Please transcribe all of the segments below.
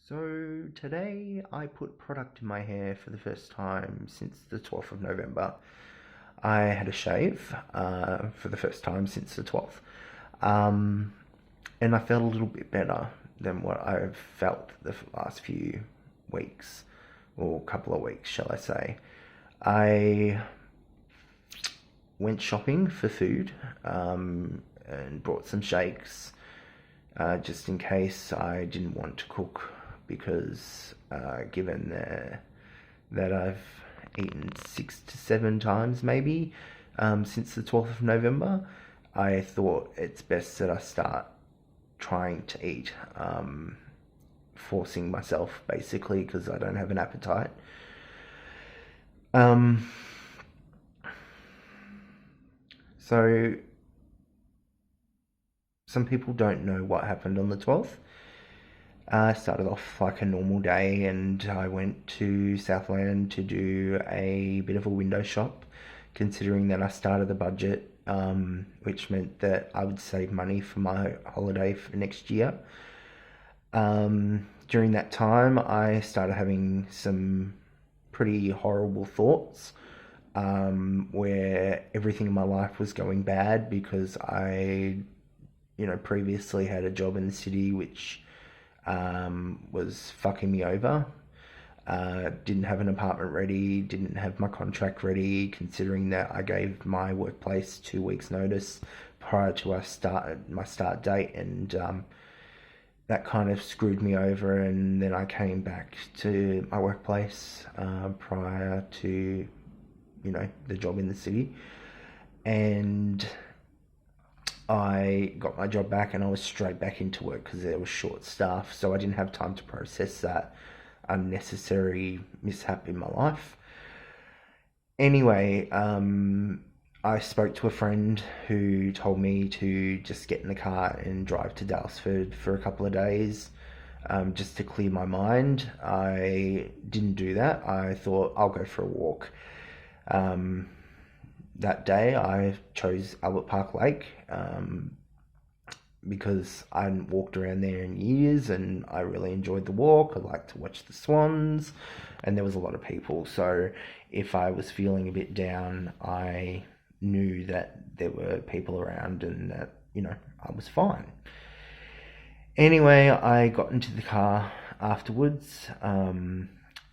So today I put product in my hair for the first time since the 12th of November. I had a shave for the first time since the 12th. Um, and I felt a little bit better than what I've felt the last few weeks, or couple of weeks, shall I say. I went shopping for food and bought some shakes just in case I didn't want to cook because given that I've eaten 6 to 7 times maybe since the 12th of November, I thought it's best that I start trying to eat, forcing myself basically because I don't have an appetite. Um, so some people don't know what happened on the 12th. I started off like a normal day and I went to Southland to do a bit of a window shop, considering that I started the budget, which meant that I would save money for my holiday for next year. During that time, I started having some pretty horrible thoughts where everything in my life was going bad because I previously had a job in the city which was fucking me over. Didn't have an apartment ready, didn't have my contract ready, considering that I gave my workplace 2 weeks' notice prior to my start date, and that kind of screwed me over. And then I came back to my workplace prior to the job in the city, and I got my job back and I was straight back into work because there was short staff, so I didn't have time to process that unnecessary mishap in my life. Anyway, I spoke to a friend who told me to just get in the car and drive to Dalesford for a couple of days, just to clear my mind. I didn't do that. I thought I'll go for a walk. Um, that day, I chose Albert Park Lake because I hadn't walked around there in years and I really enjoyed the walk. I liked to watch the swans, and there was a lot of people. So if I was feeling a bit down, I knew that there were people around and that, I was fine. Anyway, I got into the car afterwards,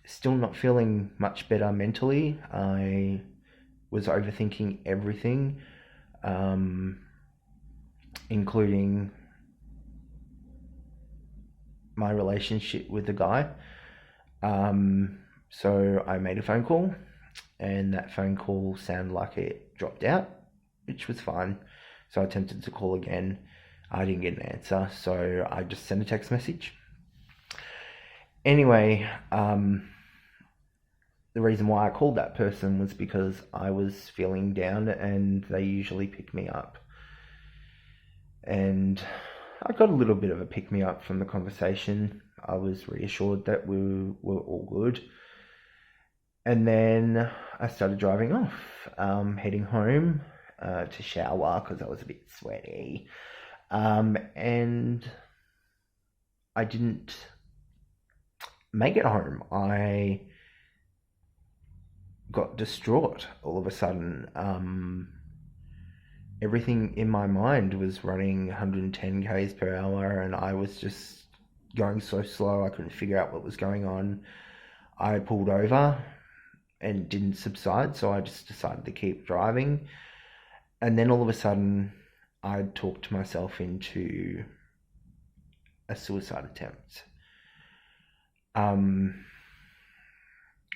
still not feeling much better mentally. I was overthinking everything, um, including my relationship with the guy. So I made a phone call, and that phone call sounded like it dropped out, which was fine. So I attempted to call again. I didn't get an answer, so I just sent a text message. Anyway, the reason why I called that person was because I was feeling down and they usually pick me up. And I got a little bit of a pick me up from the conversation. I was reassured that we were all good. And then I started driving off, heading home to shower because I was a bit sweaty. And I didn't make it home. I got distraught all of a sudden. Everything in my mind was running 110 k's per hour, and I was just going so slow I couldn't figure out what was going on. I pulled over and didn't subside, so I just decided to keep driving. And then all of a sudden, I talked myself into a suicide attempt. Um,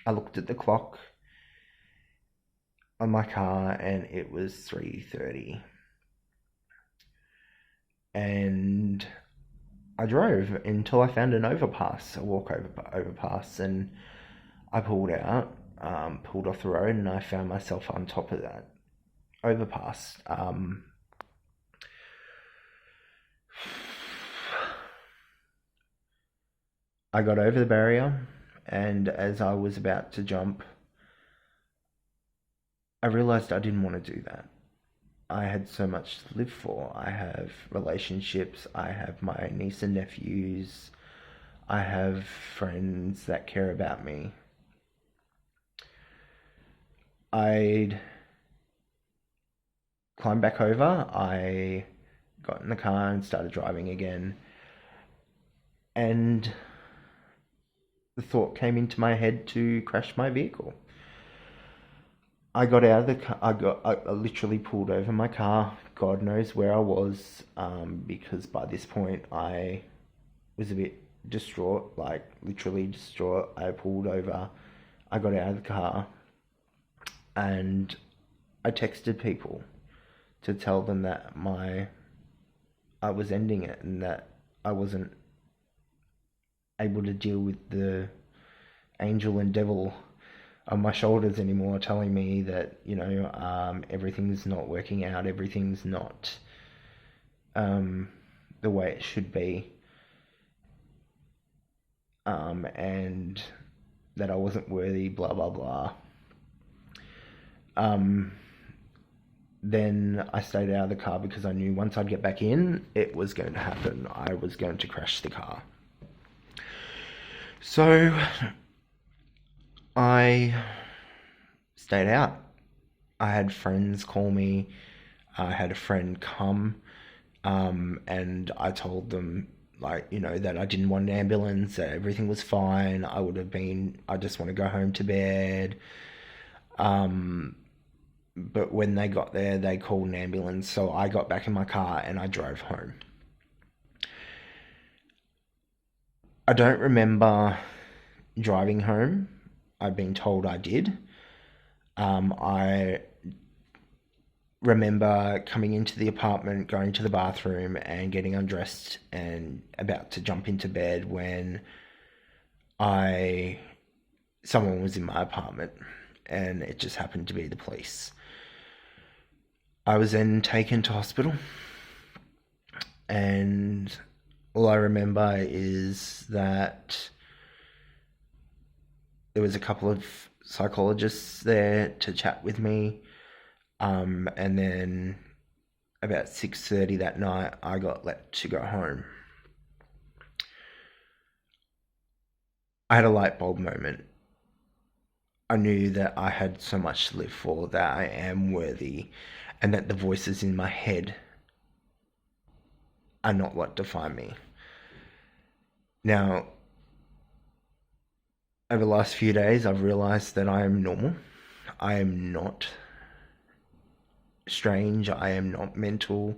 I looked at the clock on my car and it was 3:30, and I drove until I found an overpass, a overpass, and I pulled out, pulled off the road, and I found myself on top of that overpass. I got over the barrier, and as I was about to jump, I realized I didn't want to do that. I had so much to live for. I have relationships, I have my niece and nephews, I have friends that care about me. I'd climbed back over. I got in the car and started driving again. And the thought came into my head to crash my vehicle. I got out of the car. I literally pulled over my car. God knows where I was, because by this point I was a bit distraught, like literally distraught. I pulled over. I got out of the car, and I texted people to tell them that I was ending it and that I wasn't able to deal with the angel and devil on my shoulders anymore, telling me that everything's not working out, everything's not the way it should be, and that I wasn't worthy, blah blah blah. Then I stayed out of the car because I knew once I'd get back in, it was going to happen. I was going to crash the car. So I stayed out. I had friends call me. I had a friend come, and I told them, that I didn't want an ambulance, that everything was fine. I just want to go home to bed. But when they got there, they called an ambulance, so I got back in my car and I drove home. I don't remember driving home. I've been told I did. I remember coming into the apartment, going to the bathroom and getting undressed and about to jump into bed when someone was in my apartment, and it just happened to be the police. I was then taken to hospital, and all I remember is that there was a couple of psychologists there to chat with me, and then about 6:30 that night, I got let to go home. I had a light bulb moment. I knew that I had so much to live for, that I am worthy, and that the voices in my head are not what define me. Now, over the last few days, I've realized that I am normal. I am not strange. I am not mental.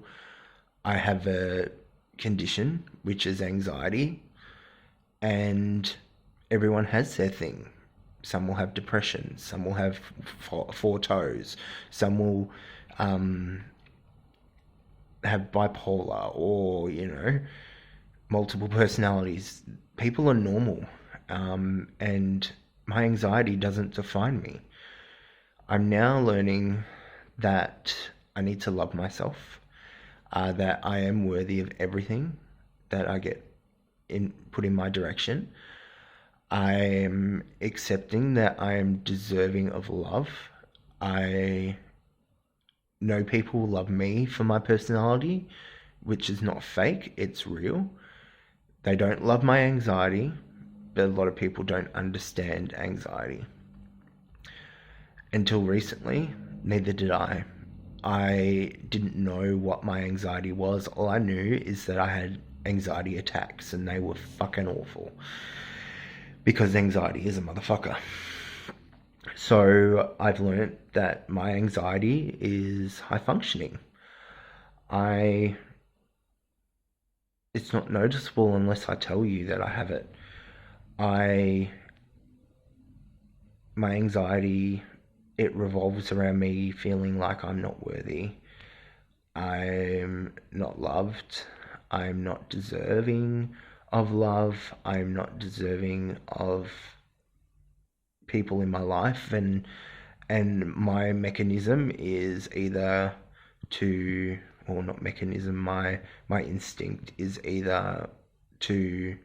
I have a condition, which is anxiety, and everyone has their thing. Some will have depression, some will have four toes, some will have bipolar, or multiple personalities. People are normal, and my anxiety doesn't define me. I'm now learning that I need to love myself, that I am worthy of everything that I get put in my direction. I am accepting that I am deserving of love. I know people love me for my personality, which is not fake, it's real. They don't love my anxiety, but a lot of people don't understand anxiety. Until recently, neither did I. I didn't know what my anxiety was. All I knew is that I had anxiety attacks, and they were fucking awful. Because anxiety is a motherfucker. So I've learned that my anxiety is high functioning. It's not noticeable unless I tell you that I have it. My anxiety, it revolves around me feeling like I'm not worthy. I'm not loved. I'm not deserving of love. I'm not deserving of people in my life, and my mechanism is either to, or not mechanism, my instinct is either to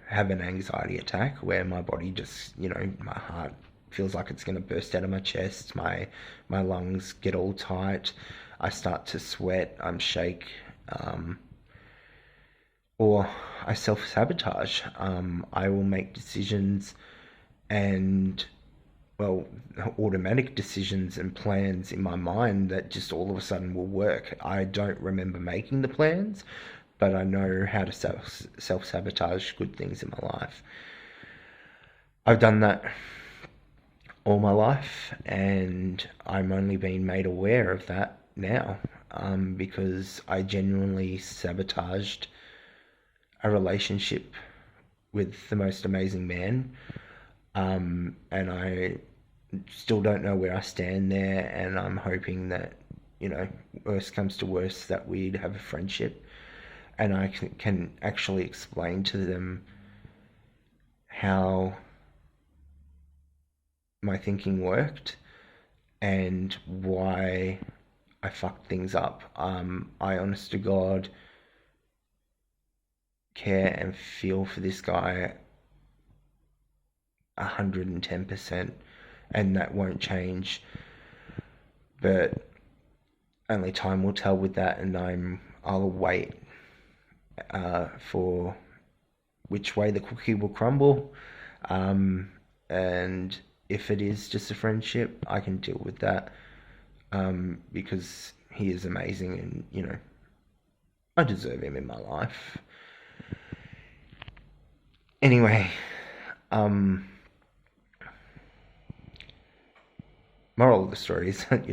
have an anxiety attack where my body just, my heart feels like it's going to burst out of my chest, my lungs get all tight, I start to sweat, I'm shake, or I self sabotage. I will make decisions and, well, automatic decisions and plans in my mind that just all of a sudden will work. I don't remember making the plans, but I know how to self sabotage good things in my life. I've done that all my life, and I'm only being made aware of that now, because I genuinely sabotaged a relationship with the most amazing man, and I still don't know where I stand there, and I'm hoping that, worst comes to worst, that we'd have a friendship, and I can actually explain to them how my thinking worked and why I fucked things up. I honest to God care and feel for this guy 110%, and that won't change. But only time will tell with that, and I'll wait for which way the cookie will crumble. And if it is just a friendship, I can deal with that, because he is amazing, and I deserve him in my life. Anyway, um, moral of the story is that,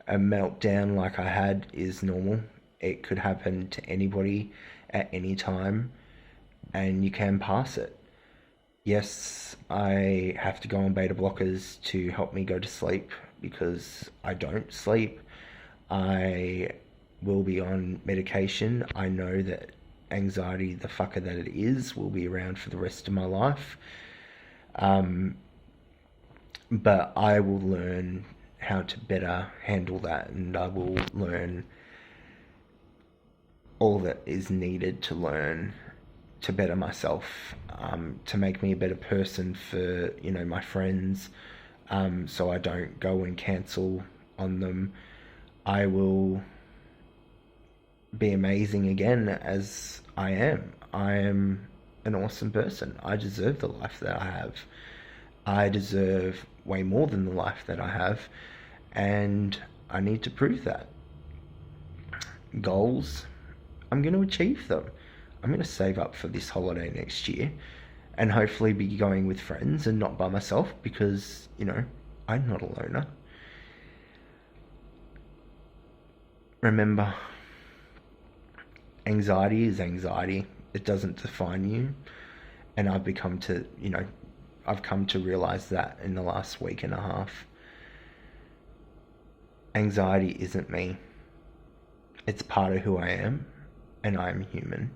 a meltdown like I had is normal. It could happen to anybody at any time, and you can pass it. Yes, I have to go on beta blockers to help me go to sleep because I don't sleep. I will be on medication. I know that anxiety, the fucker that it is, will be around for the rest of my life. Um, but I will learn how to better handle that, and I will learn all that is needed to learn to better myself, to make me a better person for my friends, so I don't go and cancel on them. I will be amazing again as I am. I am an awesome person. I deserve the life that I have. I deserve way more than the life that I have, and I need to prove that. Goals, I'm going to achieve them. I'm going to save up for this holiday next year and hopefully be going with friends and not by myself because, I'm not a loner. Remember, anxiety is anxiety. It doesn't define you. And I've come to realize that in the last week and a half. Anxiety isn't me. It's part of who I am, and I am human.